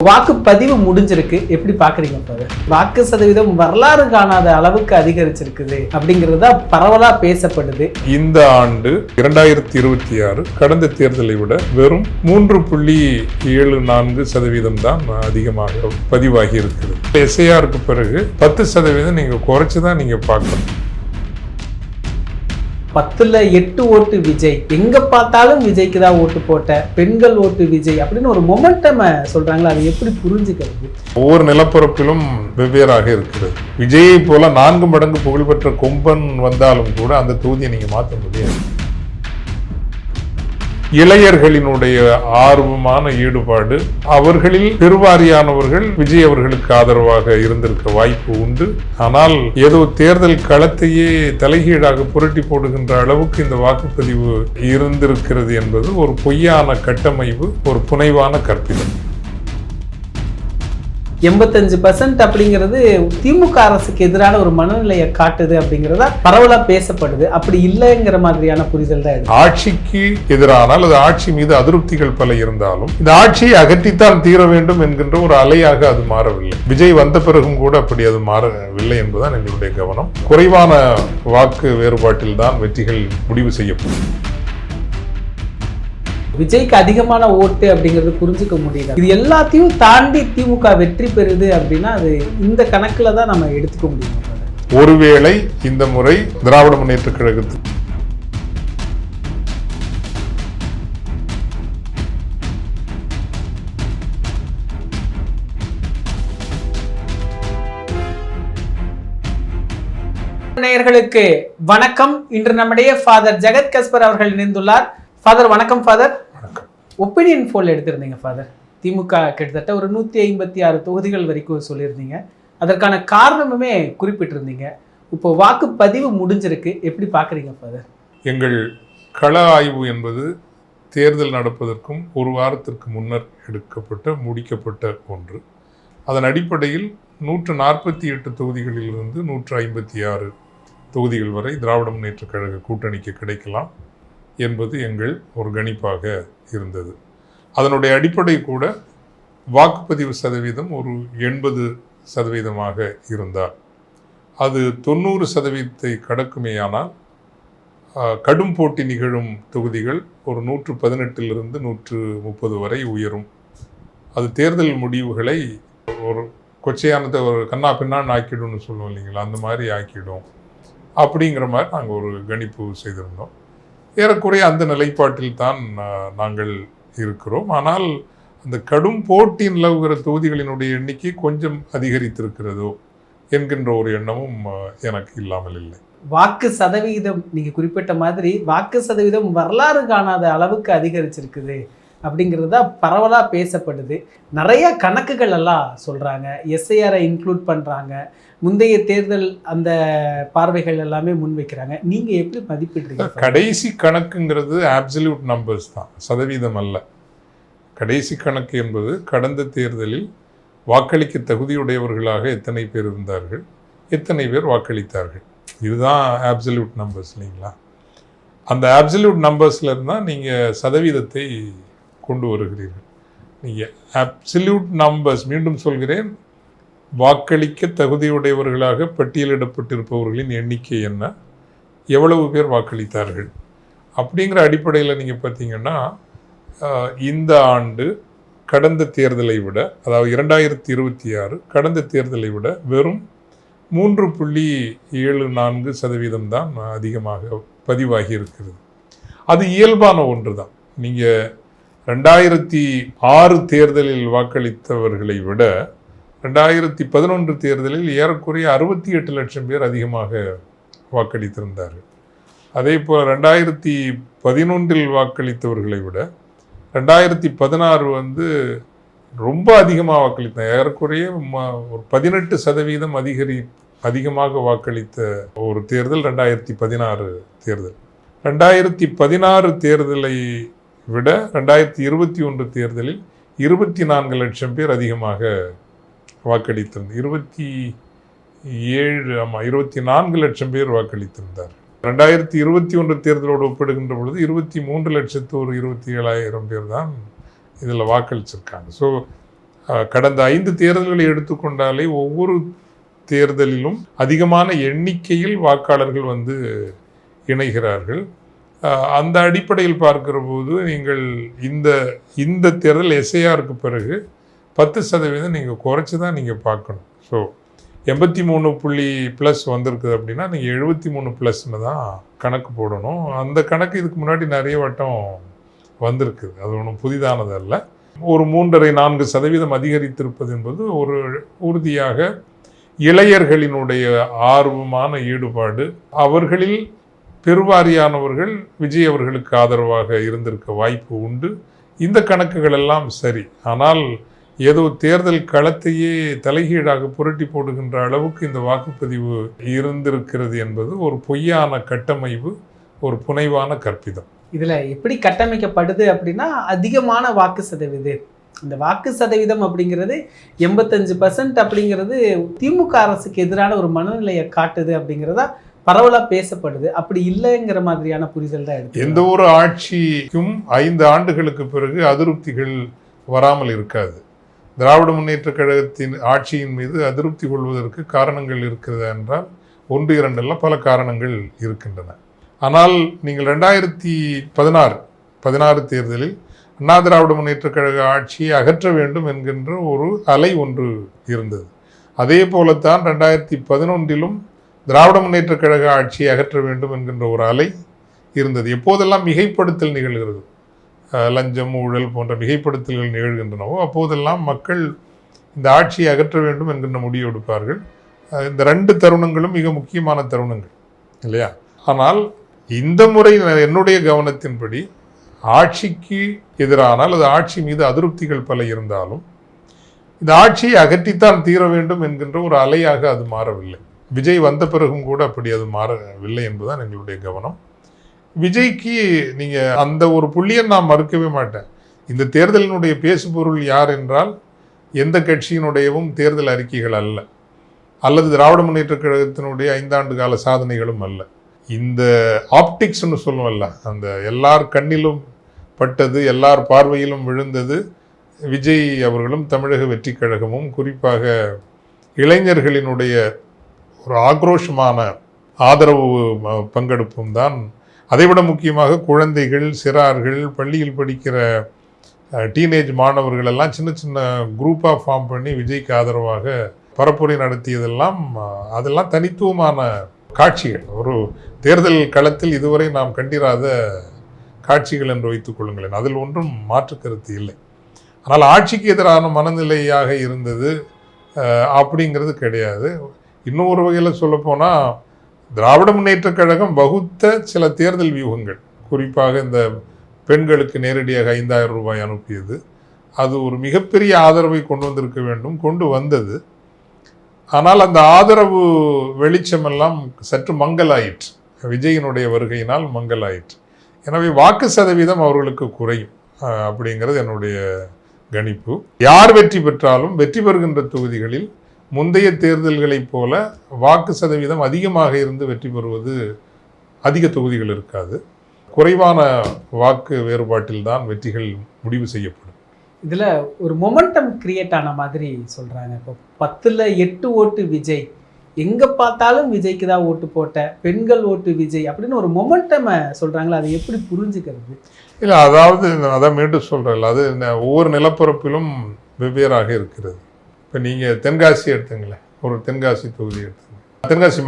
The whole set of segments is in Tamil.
வாக்குப்பதிவு முடிஞ்சிருக்கு, எப்படி பாக்குறீங்க? வாக்கு சதவீதம் வரலாறு காணாத அளவுக்கு அதிகரிச்சிருக்குது அப்படிங்கிறதா பரவலா பேசப்படுது. இந்த ஆண்டு 2026 கடந்த தேர்தலை விட வெறும் 3.74% தான் அதிகமாக பதிவாகி இருக்கிறது. SIRக்கு பிறகு 10% நீங்க குறைச்சுதான் நீங்க பார்க்கணும். 10ல் 8 ஓட்டு விஜய், எங்க பார்த்தாலும் விஜய்க்கு தான் ஓட்டு போட்ட, பெண்கள் ஓட்டு விஜய் அப்படின்னு ஒரு மொமெண்டம் சொல்றாங்களா, அதை எப்படி புரிஞ்சுக்கிறது? ஒவ்வொரு நிலப்பரப்பிலும் வெவ்வேறாக இருக்கிறது. விஜயை போல 4 மடங்கு புகழ்பெற்ற கொம்பன் வந்தாலும் கூட அந்த தொகுதியை நீங்க மாற்ற முடியாது. இளைஞர்களினுடைய ஆர்வமான ஈடுபாடு, அவர்களில் பெருவாரியானவர்கள் விஜய் அவர்களுக்கு ஆதரவாக இருந்திருக்க வாய்ப்பு உண்டு. ஆனால் ஏதோ தேர்தல் களத்தையே தலைகீழாக புரட்டி போடுகின்ற அளவுக்கு இந்த வாக்குப்பதிவு இருந்திருக்கிறது என்பது ஒரு பொய்யான கட்டமைப்பு, ஒரு புனைவான கற்பிதம். 85% அப்படிங்கிறது திமுக அரசுக்கு எதிரான ஒரு மனநிலையை காட்டுது அப்படிங்கிறதா பரவலா பேசப்படுது. அப்படி இல்லைங்கிற மாதிரியான புரிதல் தான். ஆட்சிக்கு எதிரான அல்லது ஆட்சி மீது அதிருப்திகள் பல இருந்தாலும் இந்த ஆட்சியை அகற்றித்தான் தீர வேண்டும் என்கின்ற ஒரு அலையாக அது மாறவில்லை. விஜய் வந்த பிறகும் கூட அப்படி அது மாறவில்லை என்பதுதான் எங்களுடைய கவனம். குறைவான வாக்கு வேறுபாட்டில் தான் வெற்றிகள் முடிவு செய்யப்படும். விஜய்க்கு அதிகமான ஓட்டு அப்படிங்கிறது புரிஞ்சுக்க முடியல. இது எல்லாத்தையும் தாண்டி திமுக வெற்றி பெறுது அப்படின்னா அது இந்த கணக்குல தான் நம்ம எடுத்துக்க முடியும். ஒருவேளை இந்த முறை திராவிட முன்னேற்ற கழகத்துக்கு நேயர்களுக்கு வணக்கம். இன்று நம்முடைய ஃபாதர் ஜெகத் கஸ்பர் அவர்கள் இணைந்துள்ளார். ஃபாதர் வணக்கம். ஃபாதர், ஒப்பீனியன் போல் எடுத்திருந்தீங்க ஃபாதர். திமுக கிட்டத்தட்ட ஒரு 156 தொகுதிகள் வரைக்கும் சொல்லியிருந்தீங்க. அதற்கான காரணமுமே குறிப்பிட்டிருந்தீங்க. இப்போ வாக்குப்பதிவு முடிஞ்சிருக்கு, எப்படி பார்க்குறீங்க ஃபாதர்? எங்கள் கள ஆய்வு என்பது தேர்தல் நடப்பதற்கும் ஒரு வாரத்திற்கு முன்னர் முடிக்கப்பட்ட ஒன்று. அதன் அடிப்படையில் 148 தொகுதிகளிலிருந்து 156 தொகுதிகள் வரை திராவிட முன்னேற்ற கழக கூட்டணிக்கு கிடைக்கலாம் என்பது எங்கள் ஒரு கணிப்பாக இருந்தது. அதனுடைய அடிப்படை கூட வாக்குப்பதிவு சதவீதம் ஒரு 80% இருந்தால் அது 90% கடக்குமேயானால் கடும் போட்டி நிகழும் தொகுதிகள் ஒரு 118 130 வரை உயரும். அது தேர்தல் முடிவுகளை ஒரு கொச்சையானதை ஒரு கண்ணா பின்னான்னு ஆக்கிடும்னு சொல்லுவோம் இல்லைங்களா, அந்த மாதிரி ஆக்கிடும் அப்படிங்கிற மாதிரி நாங்கள் ஒரு கணிப்பு செய்திருந்தோம். ஏறக்குறைய அந்த நிலைப்பாட்டில் தான் நாங்கள் இருக்கிறோம். ஆனால் அந்த கடும் போட்டி நிலவுகிற தொகுதிகளினுடைய எண்ணிக்கை கொஞ்சம் அதிகரித்திருக்கிறதோ என்கின்ற ஒரு எண்ணமும் எனக்கு இல்லாமல் இல்லை. வாக்கு சதவீதம் நீங்க குறிப்பிட்ட மாதிரி வாக்கு சதவீதம் வரலாறு காணாத அளவுக்கு அதிகரிச்சிருக்குது அப்படிங்கிறதா பரவலா பேசப்படுது. நிறைய கணக்குகள் எல்லாம் சொல்றாங்க, SIRஐ இன்க்ளூட் பண்றாங்க, முந்தைய தேர்தல் அந்த பார்வைகள் எல்லாமே முன்வைக்கிறாங்க. நீங்க எப்படி மதிப்பிடுறீங்க? கடைசி கணக்குங்கிறது அப்சல்யூட் நம்பர்ஸ் தான், சதவீதம் அல்ல. கடைசி கணக்கு என்பது கடந்த தேர்தலில் வாக்களிக்க தகுதியுடையவர்களாக எத்தனை பேர் இருந்தார்கள், எத்தனை பேர் வாக்களித்தார்கள், இதுதான் அப்சல்யூட் நம்பர்ஸ் இல்லைங்களா. அந்த அப்சல்யூட் நம்பர்ஸ்ல இருந்தால் நீங்கள் சதவீதத்தை கொண்டு வருகிறீர்கள். நீங்கள் அப்சல்யூட் நம்பர்ஸ், மீண்டும் சொல்கிறேன், வாக்களிக்க தகுதியுடையவர்களாக பட்டியலிடப்பட்டிருப்பவர்களின் எண்ணிக்கை என்ன, எவ்வளவு பேர் வாக்களித்தார்கள் அப்படிங்கிற அடிப்படையில் நீங்கள் பார்த்தீங்கன்னா இந்த ஆண்டு கடந்த தேர்தலை விட, அதாவது 2026 கடந்த தேர்தலை விட வெறும் 3.74% தான் அதிகமாக பதிவாகி இருக்கிறது. அது இயல்பான ஒன்று தான். நீங்கள் 2006 தேர்தலில் வாக்களித்தவர்களை விட 2011 தேர்தலில் ஏறக்குறைய 68 லட்சம் பேர் அதிகமாக வாக்களித்திருந்தார்கள். அதே போல் 2011 வாக்களித்தவர்களை விட 2016 ரொம்ப அதிகமாக வாக்களித்தாங்க. ஏறக்குறைய ஒரு 18% அதிகமாக வாக்களித்த ஒரு தேர்தல் 2016 தேர்தல். 2016 தேர்தலை விட 2021 தேர்தலில் 24 லட்சம் பேர் அதிகமாக வாக்களித்திருந்தார். 24 லட்சம் பேர் வாக்களித்திருந்தார். 2021 தேர்தலோடு ஒப்பிடுகின்ற பொழுது 23,27,000 பேர் தான் இதில் வாக்களிச்சிருக்காங்க. ஸோ கடந்த 5 தேர்தல்களை எடுத்துக்கொண்டாலே ஒவ்வொரு தேர்தலிலும் அதிகமான எண்ணிக்கையில் வாக்காளர்கள் வந்து இணைகிறார்கள். அந்த அடிப்படையில் பார்க்கிற போது நீங்கள் இந்த தேர்தல் எஸ்ஐஆருக்கு பிறகு 10% நீங்கள் குறைச்சி தான் நீங்கள் பார்க்கணும். ஸோ 83+ வந்திருக்குது அப்படின்னா நீங்கள் 73+ தான் கணக்கு போடணும். அந்த கணக்கு இதுக்கு முன்னாடி நிறைய வட்டம் வந்திருக்குது, அது ஒன்றும் புதிதானது அல்ல. ஒரு 3.5-4% அதிகரித்திருப்பது என்பது ஒரு உறுதியாக இளைஞர்களினுடைய ஆர்வமான ஈடுபாடு, அவர்களில் பெருவாரியானவர்கள் விஜய் அவர்களுக்கு ஆதரவாக இருந்திருக்க வாய்ப்பு உண்டு. இந்த கணக்குகள் எல்லாம் சரி. ஆனால் ஏதோ தேர்தல் களத்தையே தலைகீழாக புரட்டி போடுகின்ற அளவுக்கு இந்த வாக்குப்பதிவு இருந்திருக்கிறது என்பது ஒரு பொய்யான கட்டமைப்பு, ஒரு புனைவான கற்பிதம். இதில் எப்படி கட்டமைக்கப்படுது அப்படின்னா, அதிகமான வாக்கு சதவீதம், இந்த வாக்கு சதவீதம் அப்படிங்கிறது 85% அப்படிங்கிறது திமுக அரசுக்கு எதிரான ஒரு மனநிலையை காட்டுது அப்படிங்கிறதா பரவலாக பேசப்படுது. அப்படி இல்லைங்கிற மாதிரியான புரிதல் தான் எடுத்து. எந்த ஒரு ஆட்சிக்கும் 5 ஆண்டுகளுக்கு பிறகு அதிருப்திகள் வராமல் இருக்காது. திராவிட முன்னேற்ற கழகத்தின் ஆட்சியின் மீது அதிருப்தி கொள்வதற்கு காரணங்கள் இருக்கிறது என்றால் 1-2 அல்ல, பல காரணங்கள் இருக்கின்றன. ஆனால் நீங்கள் 2016 தேர்தலில் அண்ணா திராவிட முன்னேற்ற கழக ஆட்சியை அகற்ற வேண்டும் என்கின்ற ஒரு அலை ஒன்று இருந்தது. அதே போலத்தான் 2011 திராவிட முன்னேற்ற கழக ஆட்சியை அகற்ற வேண்டும் என்கின்ற ஒரு அலை இருந்தது. எப்போதெல்லாம் மிகைப்படுத்தல் நிகழ்கிறது, லஞ்சம், ஊழல் போன்ற மிகைப்படுத்தல்கள் நிகழ்கின்றனவோ அப்போதெல்லாம் மக்கள் இந்த ஆட்சியை அகற்ற வேண்டும் என்கின்ற முடிவு எடுப்பார்கள். இந்த 2 தருணங்களும் மிக முக்கியமான தருணங்கள் இல்லையா? ஆனால் இந்த முறை என்னுடைய கவனத்தின்படி ஆட்சிக்கு எதிரான அல்லது ஆட்சி மீது அதிருப்திகள் பல இருந்தாலும் இந்த ஆட்சியை அகற்றித்தான் தீர வேண்டும் என்கின்ற ஒரு அலையாக அது மாறவில்லை. விஜய் வந்த பிறகும் கூட அப்படி அது மாறவில்லை என்பதுதான் எங்களுடைய கவனம். விஜய்க்கு நீங்கள் அந்த ஒரு புள்ளியை நான் மறுக்கவே மாட்டேன். இந்த தேர்தலினுடைய பேசுபொருள் யார் என்றால் எந்த கட்சியினுடையவும் தேர்தல் அறிக்கைகள் அல்ல, அல்லது திராவிட முன்னேற்ற கழகத்தினுடைய 5 ஆண்டு கால சாதனைகளும் அல்ல. இந்த ஆப்டிக்ஸ்னு சொல்லுவோம்ல, அந்த எல்லார் கண்ணிலும் பட்டது, எல்லார் பார்வையிலும் விழுந்தது விஜய் அவர்களும் தமிழக வெற்றி கழகமும், குறிப்பாக இளைஞர்களினுடைய ஒரு ஆக்ரோஷமான ஆதரவு பங்கெடுப்பும் தான். அதைவிட முக்கியமாக குழந்தைகள், சிறார்கள், பள்ளியில் படிக்கிற டீனேஜ் மாணவர்கள் எல்லாம் சின்ன சின்ன குரூப்பாக ஃபார்ம் பண்ணி விஜய்க்கு ஆதரவாக பரப்புரை நடத்தியதெல்லாம் அதெல்லாம் தனித்துவமான காட்சிகள். ஒரு தேர்தல் களத்தில் இதுவரை நாம் கண்டிராத காட்சிகள் என்று வைத்துக் கொள்ளுங்களேன். அதில் ஒன்றும் மாற்று கருத்து இல்லை. ஆனால் ஆட்சிக்கு எதிரான மனநிலையாக இருந்தது அப்படிங்கிறது கிடையாது. இன்னொரு வகையில் சொல்லப்போனால் திராவிட முன்னேற்ற கழகம் வகுத்த சில தேர்தல் வியூகங்கள், குறிப்பாக இந்த பெண்களுக்கு நேரடியாக 5000 ரூபாய் அனுப்பியது, அது ஒரு மிகப்பெரிய ஆதரவை கொண்டு வந்திருக்க வேண்டும், கொண்டு வந்தது. ஆனால் அந்த ஆதரவு வெளிச்சமெல்லாம் சற்று மங்கலாயிற்று, விஜயினுடைய வருகையினால் மங்கலாயிற்று. எனவே வாக்கு சதவீதம் அவர்களுக்கு குறையும் அப்படிங்கிறது என்னுடைய கணிப்பு. யார் வெற்றி பெற்றாலும் வெற்றி பெறுகின்ற தொகுதிகளில் முந்தைய தேர்தல்களைப் போல வாக்கு சதவீதம் அதிகமாக இருந்து வெற்றி பெறுவது அதிக தொகுதிகள் இருக்காது. குறைவான வாக்கு வேறுபாட்டில் தான் வெற்றிகள் முடிவு செய்யப்படும். இதில் ஒரு மொமெண்டம் கிரியேட் ஆன மாதிரி சொல்கிறாங்க. இப்போ 10ல் 8 ஓட்டு விஜய், எங்கே பார்த்தாலும் விஜய்க்கு தான் ஓட்டு போட்ட, பெண்கள் ஓட்டு விஜய் அப்படின்னு ஒரு மொமெண்டம் சொல்கிறாங்களா, அதை எப்படி புரிஞ்சுக்கிறது? இல்லை, அதாவது அதான் மீண்டும் சொல்கிறேன், அது ஒவ்வொரு நிலப்பரப்பிலும் வெவ்வேறாக இருக்கிறது. இப்போ நீங்கள் தென்காசி எடுத்துங்களேன், ஒரு தென்காசி தொகுதி எடுத்துங்க. தென்காசி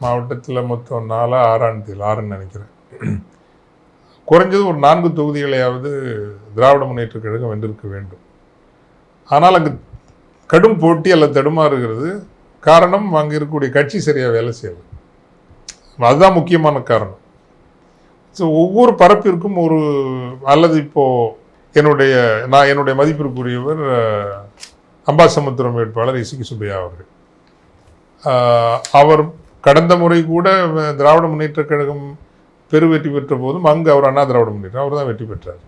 மாவட்டத்தில் மொத்தம் 6 நினைக்கிறேன். குறைஞ்சது ஒரு 4 தொகுதிகளையாவது திராவிட முன்னேற்ற கழகம் வென்றிருக்க வேண்டும். ஆனால் அங்கு கடும் போட்டி அல்லது தடுமாறுகிறது. காரணம், அங்கே இருக்கக்கூடிய கட்சி சரியாக வேலை செய்யலை. அதுதான் முக்கியமான காரணம். ஸோ ஒவ்வொரு பரப்பிற்கும் ஒரு, அல்லது இப்போது என்னுடைய மதிப்பிற்குரியவர் அம்பாசமுத்திரம் வேட்பாளர் இசுகி சுப்பையா அவர்கள், அவர் கடந்த முறை கூட திராவிட முன்னேற்ற கழகம் பெருவெற்றி பெற்ற போதும் அங்கு அவர் அண்ணா திராவிட முன்னேற்றம் அவர் தான் வெற்றி பெற்றார்.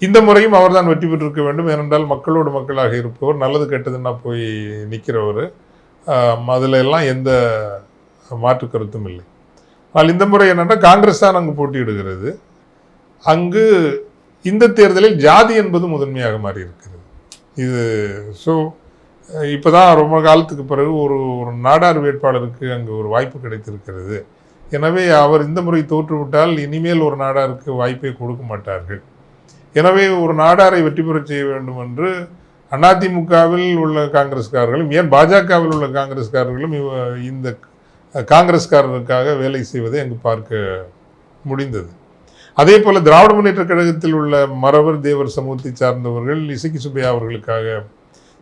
இந்த முறையும் அவர் தான் வெற்றி பெற்றிருக்க வேண்டும். ஏனென்றால் மக்களோடு மக்களாக இருப்பவர், நல்லது கெட்டதுன்னா போய் நிற்கிறவர், அதில் எல்லாம் எந்த மாற்று கருத்தும் இல்லை. ஆனால் இந்த முறை என்னென்னா காங்கிரஸ் தான் அங்கு போட்டியிடுகிறது. அங்கு இந்த தேர்தலில் ஜாதி என்பது முதன்மையாக மாறி இருக்கிறது. இது ஸோ இப்போ தான் ரொம்ப காலத்துக்கு பிறகு ஒரு நாடார் வேட்பாளருக்கு அங்கே ஒரு வாய்ப்பு கிடைத்திருக்கிறது. எனவே அவர் இந்த முறை தோற்றுவிட்டால் இனிமேல் ஒரு நாடாருக்கு வாய்ப்பை கொடுக்க மாட்டார்கள். எனவே ஒரு நாடாரை வெற்றி பெறச் செய்ய வேண்டும் என்று அதிமுகவில் உள்ள காங்கிரஸ்காரர்களும், ஏன் பாஜகவில் உள்ள காங்கிரஸ்காரர்களும் இந்த காங்கிரஸ்காரருக்காக வேலை செய்வதை அங்கு பார்க்க முடிந்தது. அதே போல் திராவிட முன்னேற்ற கழகத்தில் உள்ள மறவர் தேவர் சமூகத்தை சார்ந்தவர்கள் இசக்கி சுப்பையா அவர்களுக்காக.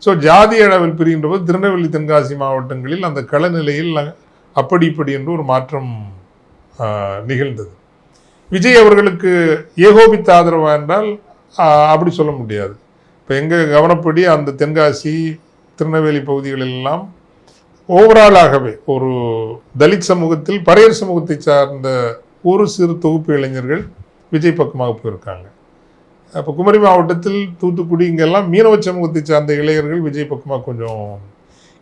ஸோ ஜாதி அளவில் பிரிகின்ற போது திருநெல்வேலி தென்காசி மாவட்டங்களில் அந்த களநிலையில் அப்படி இப்படி என்று ஒரு மாற்றம் நிகழ்ந்தது. விஜய் அவர்களுக்கு ஏகோபித்த ஆதரவா என்றால் அப்படி சொல்ல முடியாது. இப்போ எங்கள் கவனப்படி அந்த தென்காசி திருநெல்வேலி பகுதிகளெல்லாம் ஓவராலாகவே ஒரு தலித் சமூகத்தில் பறையர் சமூகத்தை சார்ந்த ஒரு சிறு தொகுப்பு இளைஞர்கள் விஜய் பக்கமாக போயிருக்காங்க. அப்போ குமரி மாவட்டத்தில் தூத்துக்குடி இங்கெல்லாம் மீனவ சமூகத்தை சார்ந்த இளைஞர்கள் விஜய் பக்கமாக கொஞ்சம்.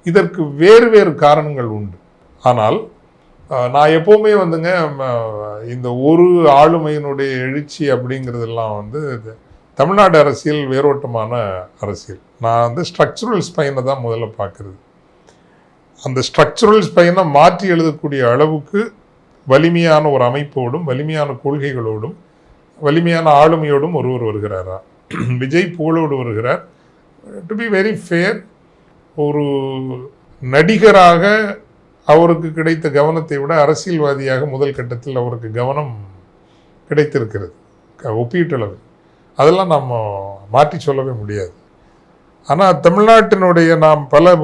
இதற்கு வேறு வேறு காரணங்கள் உண்டு. ஆனால் நான் எப்போவுமே வந்துங்க இந்த ஒரு ஆளுமையினுடைய எழுச்சி அப்படிங்கிறதெல்லாம் வந்து தமிழ்நாடு அரசியல் வேரோட்டமான அரசியல். நான் வந்து ஸ்ட்ரக்சரல் ஸ்பைனை தான் முதல்ல பார்க்குறது. அந்த ஸ்ட்ரக்சரல் ஸ்பைனை மாற்றி எழுதக்கூடிய அளவுக்கு வலிமையான ஒரு அமைப்போடும் வலிமையான கொள்கைகளோடும் வலிமையான ஆளுமையோடும் ஒருவர் வருகிறாரா? விஜய் புகழோடு வருகிறார். டு பி வெரி ஃபேர், ஒரு நடிகராக அவருக்கு கிடைத்த கவனத்தை விட அரசியல்வாதியாக முதல் கட்டத்தில் அவருக்கு கவனம் கிடைத்திருக்கிறது ஒப்பீட்டளவு. அதெல்லாம் நம்ம மாற்றி சொல்லவே முடியாது. ஆனால் தமிழ்நாட்டினுடைய நாம் பல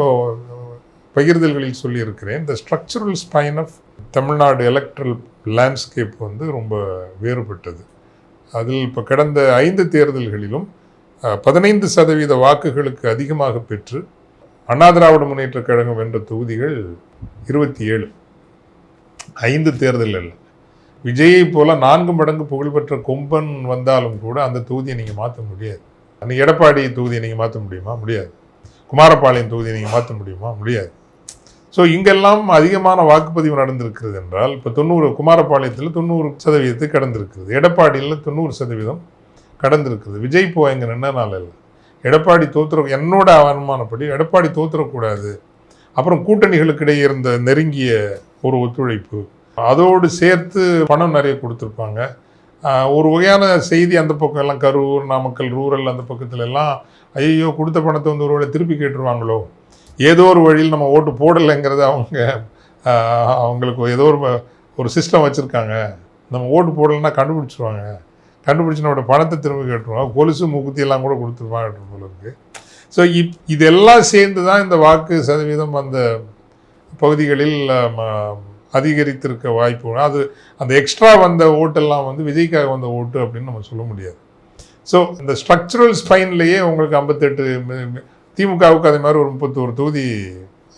பகிர்தல்களில் சொல்லியிருக்கிறேன், இந்த structural spine of Tamil Nadu electoral landscape வந்து ரொம்ப வேறுபட்டது. அதில் இப்போ கடந்த 5 தேர்தல்களிலும் 15% வாக்குகளுக்கு அதிகமாக பெற்று அண்ணா திராவிட முன்னேற்ற கழகம் வென்ற தொகுதிகள் 27. 5 தேர்தல் அல்ல. விஜயை போல 4 மடங்கு புகழ்பெற்ற கொம்பன் வந்தாலும் கூட அந்த தொகுதியை நீங்கள் மாற்ற முடியாது. அன்றைக்கி எடப்பாடி தொகுதியை நீங்கள் மாற்ற முடியுமா? முடியாது. குமாரபாளையம் தொகுதியை நீங்கள் மாற்ற முடியுமா? முடியாது. ஸோ இங்கெல்லாம் அதிகமான வாக்குப்பதிவு நடந்திருக்கிறது என்றால் இப்போ 90 குமாரபாளையத்தில் 90% கடந்திருக்கிறது. எடப்பாடியில் 90% கடந்திருக்கிறது. விஜய் போ எங்கே நின்றனால இல்லை. எடப்பாடி என்னோட அனுமானப்படி எடப்பாடி தோற்றுறக்கூடாது. அப்புறம் கூட்டணிகளுக்கு இடையே இருந்த நெருங்கிய ஒரு ஒத்துழைப்பு, அதோடு சேர்த்து பணம் நிறைய கொடுத்துருப்பாங்க. ஒரு வகையான செய்தி அந்த பக்கம் எல்லாம் கரூர் நாமக்கல் ரூரல் அந்த பக்கத்துல எல்லாம் ஐயோ கொடுத்த பணத்தை வந்து ஒரு வேளை திருப்பி கேட்டுருவாங்களோ, ஏதோ ஒரு வழியில் நம்ம ஓட்டு போடலைங்கிறது அவங்களுக்கு ஏதோ ஒரு சிஸ்டம் வச்சுருக்காங்க, நம்ம ஓட்டு போடலைன்னா கண்டுபிடிச்சிருவாங்க, கண்டுபிடிச்சு நம்மளோட பணத்தை திரும்ப கேட்டுருவாங்க, கொலுசு மூக்குத்தி எல்லாம் கூட கொடுத்துருவாங்க போல இருக்கு. ஸோ இதெல்லாம் சேர்ந்து தான் இந்த வாக்கு சதவீதம் அந்த பகுதிகளில் அதிகரித்திருக்க வாய்ப்பு. அது அந்த எக்ஸ்ட்ரா வந்த ஓட்டெல்லாம் வந்து விஜய்க்காக வந்த ஓட்டு அப்படின்னு நம்ம சொல்ல முடியாது. ஸோ இந்த ஸ்ட்ரக்சரல் ஸ்பைன்லேயே உங்களுக்கு 58, திமுகவுக்கு அதே மாதிரி ஒரு 31 தொகுதி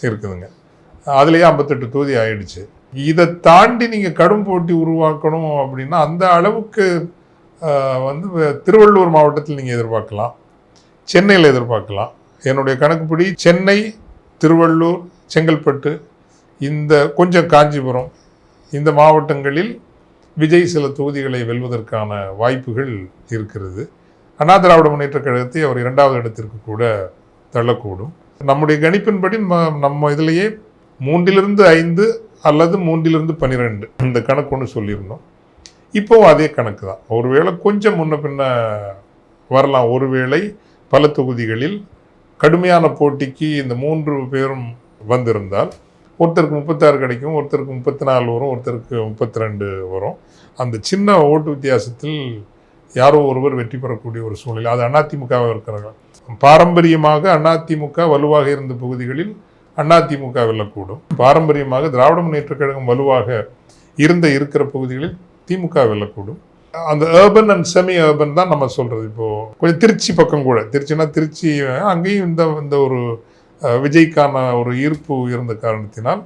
இருக்குதுங்க. அதுலேயே 58 தொகுதி ஆயிடுச்சு. இதை தாண்டி நீங்கள் கடும் போட்டி உருவாக்கணும் அப்படின்னா அந்த அளவுக்கு வந்து திருவள்ளூர் மாவட்டத்தில் நீங்கள் எதிர்பார்க்கலாம், சென்னையில் எதிர்பார்க்கலாம். என்னுடைய கணக்குப்படி சென்னை, திருவள்ளூர், செங்கல்பட்டு, இந்த கொஞ்சம் காஞ்சிபுரம், இந்த மாவட்டங்களில் விஜய் சில தொகுதிகளை வெல்வதற்கான வாய்ப்புகள் இருக்கிறது. அண்ணா திராவிட முன்னேற்ற கழகத்தை அவர் 2வது இடத்திற்கு கூட தள்ளக்கூடும். நம்முடைய கணிப்பின்படி நம்ம இதிலேயே 3-5 அல்லது 3-12 இந்த கணக்கு ஒன்று சொல்லியிருந்தோம். இப்போவும் அதே கணக்கு தான். ஒருவேளை கொஞ்சம் முன்ன பின்ன வரலாம். ஒருவேளை பல தொகுதிகளில் கடுமையான போட்டிக்கு இந்த 3 பேரும் வந்திருந்தால் ஒருத்தருக்கு 36 கிடைக்கும், ஒருத்தருக்கு 34 வரும், ஒருத்தருக்கு 32 வரும். அந்த சின்ன ஓட்டு வித்தியாசத்தில் யாரோ ஒருவர் வெற்றி பெறக்கூடிய ஒரு சூழ்நிலை. அது அதிமுகவாக இருக்கிறார்கள். பாரம்பரியமாக அதிமுக வலுவாக இருந்த பகுதிகளில் அதிமுக வெல்லக்கூடும். பாரம்பரியமாக திராவிட முன்னேற்ற கழகம் வலுவாக இருக்கிற பகுதிகளில் திமுக வெல்லக்கூடும். அந்த ஏர்பன் அண்ட் செமி ஏர்பன் தான் நம்ம சொல்றது. இப்போ கொஞ்சம் திருச்சி பக்கம் கூட, திருச்சி அங்கேயும் இந்த ஒரு விஜய்க்கான ஒரு ஈர்ப்பு இருந்த காரணத்தினால்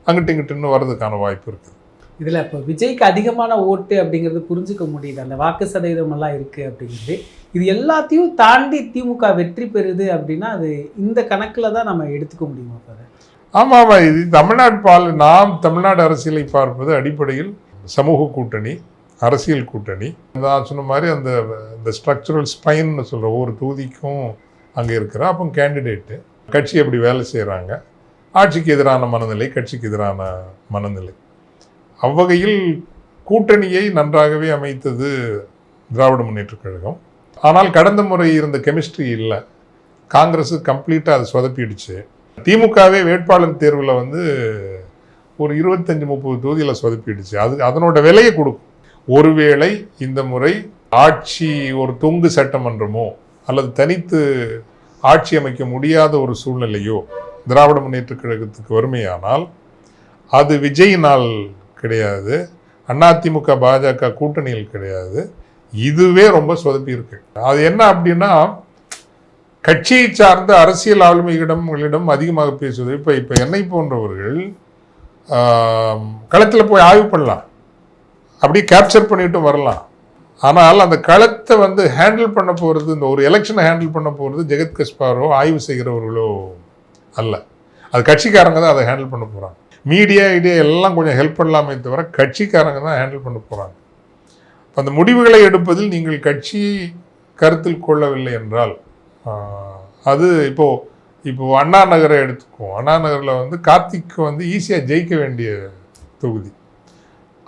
அங்கிட்டு இங்கிட்டு வர்றதுக்கான வாய்ப்பு இருக்குது. இதில் இப்போ விஜய்க்கு அதிகமான ஓட்டு அப்படிங்கிறது புரிஞ்சுக்க முடியுது, அந்த வாக்கு சதவீதம் எல்லாம் இருக்குது அப்படிங்கிறது. இது எல்லாத்தையும் தாண்டி திமுக வெற்றி பெறுது அப்படின்னா அது இந்த கணக்கில் தான் நம்ம எடுத்துக்க முடியுமா சார்? ஆமாம், இது நாம் தமிழ்நாடு அரசியலை பார்ப்பது அடிப்படையில் சமூக கூட்டணி, அரசியல் கூட்டணி. நான் சொன்ன மாதிரி அந்த ஸ்ட்ரக்சரல் ஸ்பைன்னு சொல்கிற ஒவ்வொரு தொகுதிக்கும் அங்கே இருக்கிற அப்போ கேண்டிடேட்டு, கட்சி எப்படி வேலை செய்கிறாங்க, ஆட்சிக்கு எதிரான மனநிலை, கட்சிக்கு எதிரான மனநிலை. அவ்வகையில் கூட்டணியை நன்றாகவே அமைத்தது திராவிட முன்னேற்றக் கழகம். ஆனால் கடந்த முறை இருந்த கெமிஸ்ட்ரி இல்லை. காங்கிரஸ் கம்ப்ளீட்டாக அதை சொதப்பிடுச்சு. திமுகவே வேட்பாளர் தேர்வில் ஒரு 25-30 தொகுதியில் சொதப்பிடுச்சு. அதனோட விலையை கொடுக்கும். ஒருவேளை இந்த முறை ஆட்சி ஒரு தொங்கு சட்டமன்றமோ அல்லது தனித்து ஆட்சி அமைக்க முடியாத ஒரு சூழ்நிலையோ திராவிட முன்னேற்ற கழகத்துக்கு வறுமையானால் அது விஜயினால் கிடையாது, அதிமுக பாஜக கூட்டணியில் கிடையாது, இதுவே ரொம்ப சொதப்பி இருக்கு. அது என்ன அப்படின்னா, கட்சியை சார்ந்த அரசியல் ஆளுமைகளிடம் அதிகமாக பேசுவது. இப்போ என்னை போன்றவர்கள் களத்தில் போய் ஆய்வு பண்ணலாம், அப்படியே கேப்சர் பண்ணிட்டு வரலாம். ஆனால் அந்த களத்தை ஹேண்டில் பண்ண போகிறது, இந்த ஒரு எலெக்ஷனை ஹேண்டில் பண்ண போகிறது ஜெகத் கஸ்பாரோ ஆய்வு செய்கிறவர்களோ அல்ல. அது கட்சிக்காரங்க தான் அதை ஹேண்டில் பண்ண போகிறாங்க. மீடியா எல்லாம் கொஞ்சம் ஹெல்ப் பண்ணலாமே தவிர கட்சிக்காரங்க தான் ஹேண்டில் பண்ண போகிறாங்க. அந்த முடிவுகளை எடுப்பதில் நீங்கள் கட்சியை கருத்தில் கொள்ளவில்லை என்றால், அது இப்போ அண்ணா நகரை எடுத்துக்குவோம். அண்ணா நகரில் கார்த்திக் ஈஸியாக ஜெயிக்க வேண்டிய தொகுதி.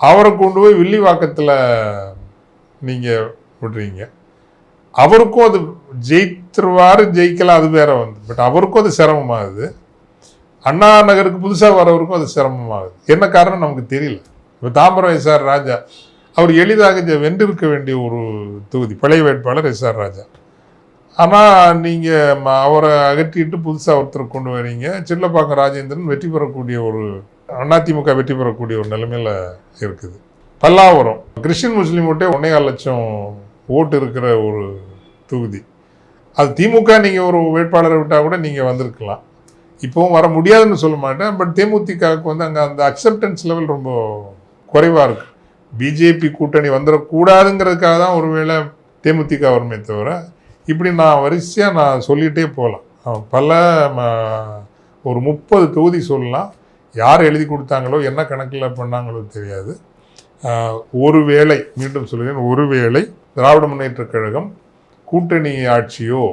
அவரை கொண்டு போய் வில்லிவாக்கத்தில் நீங்கள் விடுறீங்க. அவருக்கும் அது ஜெயிக்கலாம், அது வேற பட் அவருக்கும் அது சிரமமாகுது. அண்ணா நகருக்கு புதுசாக வரவருக்கும் அது சிரமமாகுது. என்ன காரணம் நமக்கு தெரியல. இப்போ தாம்பரம் எஸ்ஆர் ராஜா அவர் எளிதாக வென்றிருக்க வேண்டிய ஒரு தொகுதி, பழைய வேட்பாளர் எஸ்ஆர் ராஜா. ஆனால் நீங்கள் அவரை அகற்றிட்டு புதுசாக ஒருத்தர் கொண்டு வரீங்க. சில்லப்பாக்கம் ராஜேந்திரன் வெற்றி பெறக்கூடிய அதிமுக வெற்றி பெறக்கூடிய ஒரு நிலைமையில் இருக்குது. பல்லாவரம் கிறிஸ்டின் முஸ்லீம் ஓட்டே 1.25 லட்சம் ஓட்டு இருக்கிற ஒரு தொகுதி. அது திமுக நீங்கள் ஒரு வேட்பாளரை விட்டால் கூட நீங்கள் வந்திருக்கலாம். இப்போவும் வர முடியாதுன்னு சொல்ல மாட்டேன். பட் தேமுதிகவுக்கு அங்கே அந்த அக்செப்டன்ஸ் லெவல் ரொம்ப குறைவாக இருக்குது. பிஜேபி கூட்டணி வந்துடக்கூடாதுங்கிறதுக்காக தான் ஒருவேளை தேமுதிக வருமே தவிர, இப்படி நான் வரிசையாக சொல்லிகிட்டே போகலாம். ஒரு 30 தொகுதி சொல்லலாம். யார் எழுதி கொடுத்தாங்களோ என்ன கணக்கில் பண்ணாங்களோ தெரியாது. ஒருவேளை, மீண்டும் சொல்கிறேன், ஒருவேளை திராவிட முன்னேற்றக் கழகம் கூட்டணி ஆட்சியோ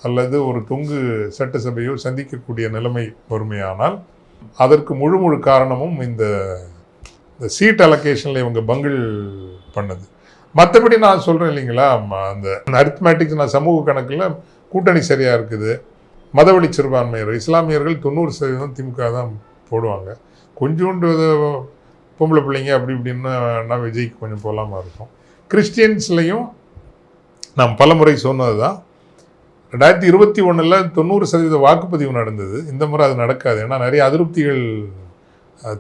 அல்லது ஒரு தொங்கு சட்டசபையோ சந்திக்கக்கூடிய நிலைமை வறுமையானால் அதற்கு முழு காரணமும் இந்த சீட் அலோகேஷனில் இவங்க பங்கிள் பண்ணது. மற்றபடி நான் சொல்கிறேன் இல்லைங்களா, அந்த அரித்மேட்டிக்ஸ், நான் சமூக கணக்கில் கூட்டணி சரியாக இருக்குது. மதவெளி சிறுபான்மையர் இஸ்லாமியர்கள் 90% திமுக தான் போடுவாங்க. கொஞ்சோண்டு பொம்பளை பிள்ளைங்க அப்படி இப்படின்னா விஜய்க்கு கொஞ்சம் போகலாமா இருக்கும். கிறிஸ்டியன்ஸ்லையும் நாம் பல முறை சொன்னது தான், 2021 90% வாக்குப்பதிவு நடந்தது. இந்த முறை அது நடக்காது. ஏன்னா நிறைய அதிருப்திகள்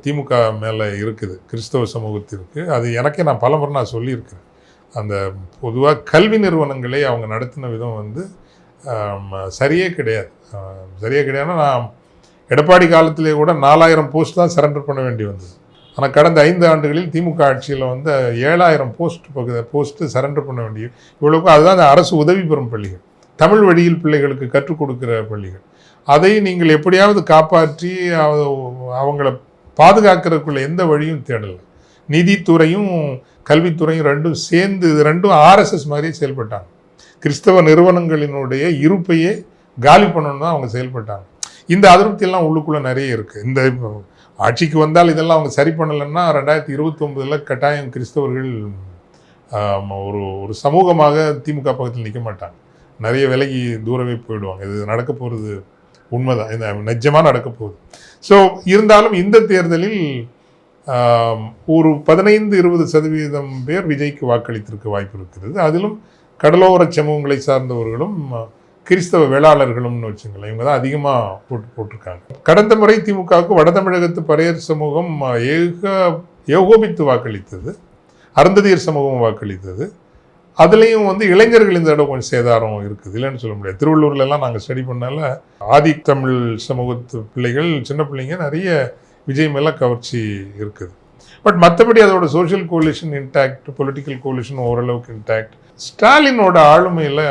திமுக மேலே இருக்குது, கிறிஸ்தவ சமூகத்திற்கு. அது எனக்கே நான் பல முறை நான் சொல்லியிருக்கிறேன். அந்த பொதுவாக கல்வி நிறுவனங்களே அவங்க நடத்தின விதம் சரியே கிடையாது. கிடையாதுன்னா, நான் எடப்பாடி காலத்திலே கூட 4000 போஸ்ட் தான் சரண்டர் பண்ண வேண்டி வந்தது. ஆனால் கடந்த 5 ஆண்டுகளில் திமுக ஆட்சியில் 7000 போஸ்ட்டு சரண்டர் பண்ண வேண்டிய இவ்வளவுக்கும். அதுதான் அந்த அரசு உதவி பெறும் பள்ளிகள், தமிழ் வழியில் பிள்ளைகளுக்கு கற்றுக் கொடுக்குற பள்ளிகள். அதை நீங்கள் எப்படியாவது காப்பாற்றி அவங்கள பாதுகாக்கிறதுக்குள்ள எந்த வழியும் தேடலை. நிதித்துறையும் கல்வித்துறையும் ரெண்டும் RSS மாதிரியே செயல்பட்டாங்க. கிறிஸ்தவ நிறுவனங்களினுடைய இருப்பையே காலி பண்ணணும்னு தான் அவங்க செயல்பட்டாங்க. இந்த அதிருப்தியெல்லாம் உள்ளுக்குள்ளே நிறைய இருக்குது. இந்த ஆட்சிக்கு வந்தால் இதெல்லாம் அவங்க சரி பண்ணலைன்னா 2029 கட்டாயம் கிறிஸ்தவர்கள் ஒரு சமூகமாக திமுக பக்கத்தில் நிற்க மாட்டாங்க. நிறைய விலகி தூரமே போயிடுவாங்க. இது நடக்க போகிறது உண்மைதான், இந்த நிஜமாக நடக்க போகுது. ஸோ இருந்தாலும் இந்த தேர்தலில் ஒரு 15-20% பேர் விஜய்க்கு வாக்களித்திருக்க வாய்ப்பு இருக்கிறது. அதிலும் கடலோர சமூகங்களை சார்ந்தவர்களும் கிறிஸ்தவ வேளாளர்களும்னு வச்சுங்களேன், இவங்க தான் அதிகமாக போட்டிருக்காங்க. கடந்த முறை திமுகவுக்கு வட தமிழகத்து பறையர் சமூகம் ஏகோபித்து வாக்களித்தது, அருந்ததியர் சமூகம் வாக்களித்தது. அதுலேயும் இளைஞர்கள் இந்த இடம் கொஞ்சம் சேதாரம் இருக்குது, இல்லைன்னு சொல்ல முடியாது. திருவள்ளூர்லாம் நாங்கள் ஸ்டடி பண்ணால ஆதி தமிழ் சமூகத்து பிள்ளைகள், சின்ன பிள்ளைங்க நிறைய விஜய் மேலே கவர்ச்சி இருக்குது. பட் மற்றபடி அதோட social coalition intact, political coalition ஓரளவுக்கு இன்டாக்ட். ஸ்டாலினோட ஆளுமையில்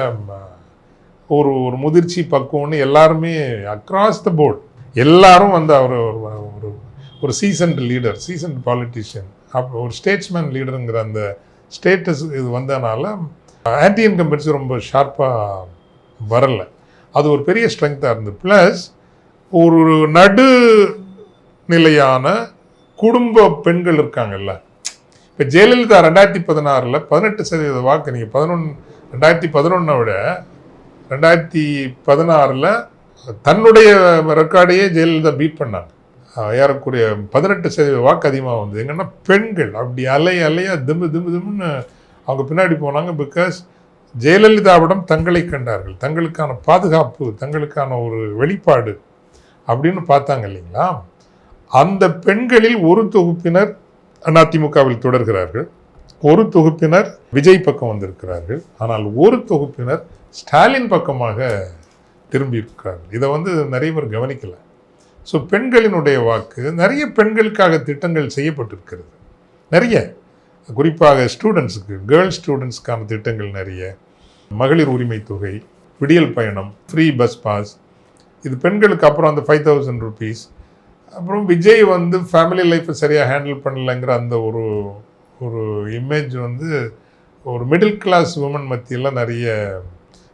ஒரு முதிர்ச்சி பக்குவம்னு எல்லாருமே அக்ராஸ் த போர்டு எல்லாரும் அவர் ஒரு சீசன்ட் லீடர், சீசன்ட் பாலிட்டிஷியன், ஒரு ஸ்டேட்ஸ்மேன் லீடருங்கிற அந்த ஸ்டேட்டஸ் இது வந்ததுனால ஆன்டி இன்கம்பன்சி ரொம்ப ஷார்ப்பாக வரலை. அது ஒரு பெரிய ஸ்ட்ரெங்காக இருந்தது. ப்ளஸ் ஒரு நடுநிலையான குடும்ப பெண்கள் இருக்காங்கல்ல. இப்போ ஜெயலலிதா 2016 18% வாக்கு, நீங்கள் 2011 விட 2016 தன்னுடைய ரெக்கார்டையே ஜெயலலிதா பீட் பண்ணாங்க. ஏறக்குறைய 18% வாக்கு அதிகமாக வந்தது. எங்கன்னா பெண்கள் அப்படி அலையா திம்முன்னு அவங்க பின்னாடி போனாங்க. பிகாஸ் ஜெயலலிதாவிடம் தங்களை கண்டார்கள், தங்களுக்கான பாதுகாப்பு, தங்களுக்கான ஒரு வெளிப்பாடு அப்படின்னு பார்த்தாங்க இல்லைங்களா. அந்த பெண்களில் ஒரு தொகுப்பினர் அதிமுகவில் தொடர்கிறார்கள், ஒரு தொகுப்பினர் விஜய் பக்கம் வந்திருக்கிறார்கள், ஆனால் ஒரு தொகுப்பினர் ஸ்டாலின் பக்கமாக திரும்பி இருக்கிறார்கள். இதை நிறைய பேர் கவனிக்கல. ஸோ பெண்களினுடைய வாக்கு, நிறைய பெண்களுக்காக திட்டங்கள் செய்யப்பட்டிருக்கிறது, நிறைய, குறிப்பாக ஸ்டூடெண்ட்ஸுக்கு, கேர்ள்ஸ் ஸ்டூடெண்ட்ஸ்க்கான திட்டங்கள் நிறைய, மகளிர் உரிமை தொகை, விடியல் பயணம், ஃப்ரீ பஸ் பாஸ், இது பெண்களுக்கு. அப்புறம் அந்த 5000 rupees. அப்புறம் விஜய் ஃபேமிலி லைஃப்பை சரியாக ஹேண்டில் பண்ணலைங்கிற அந்த ஒரு இமேஜ் ஒரு மிடில் கிளாஸ் உமன் மத்தியில் நிறைய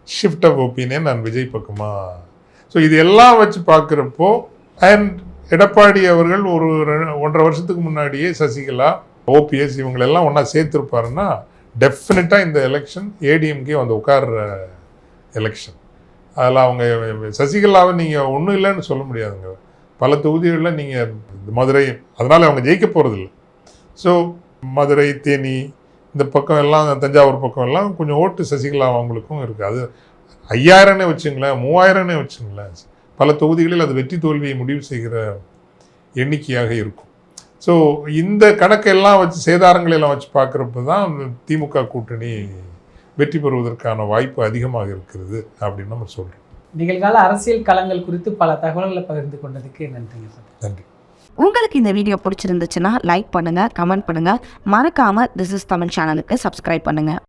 ஷிஃப்ட் ஆஃப் ஒப்பீனியன் நான் விஜய் பக்கமாக. ஸோ இது எல்லாம் வச்சு பார்க்குறப்போ, அண்ட் எடப்பாடி அவர்கள் ஒரு 1.5 வருஷத்துக்கு முன்னாடியே சசிகலா, ஓபிஎஸ் இவங்களெல்லாம் ஒன்றா சேர்த்துருப்பாருன்னா டெஃபினட்டாக இந்த எலெக்ஷன் ஏடிஎம்கே உட்கார்ற எலெக்ஷன். அதில் அவங்க சசிகலாவை நீங்கள் ஒன்றும் இல்லைன்னு சொல்ல முடியாதுங்க. பல தொகுதிகளில் நீங்கள் மதுரை, அதனால் அவங்க ஜெயிக்க போகிறதில்ல. ஸோ மதுரை, தேனி, இந்த பக்கம் எல்லாம், தஞ்சாவூர் பக்கம் எல்லாம் கொஞ்சம் ஓட்டு சசிகலா அவங்களுக்கும் இருக்குது. அது 5000 வச்சுங்களேன், 3000 வச்சுங்களேன், பல தொகுதிகளில் அது வெற்றி தோல்வியை முடிவு செய்கிற எண்ணிக்கையாக இருக்கும். ஸோ இந்த கணக்கெல்லாம் வச்சு, சேதாரங்களெல்லாம் வச்சு பார்க்குறப்ப தான் திமுக கூட்டணி வெற்றி பெறுவதற்கான வாய்ப்பு அதிகமாக இருக்கிறது அப்படின்னு நம்ம சொல்கிறோம். நிகழ்கால அரசியல் களங்கள் குறித்து பல தகவல்களை பகிர்ந்து கொண்டதுக்கு நன்றிங்க சார். நன்றி. உங்களுக்கு இந்த வீடியோ பிடிச்சிருந்துச்சுன்னா லைக் பண்ணுங்கள், கமெண்ட் பண்ணுங்கள், மறக்காமல் திஸ் இஸ் தமிழ் சேனலுக்கு சப்ஸ்கிரைப் பண்ணுங்கள்.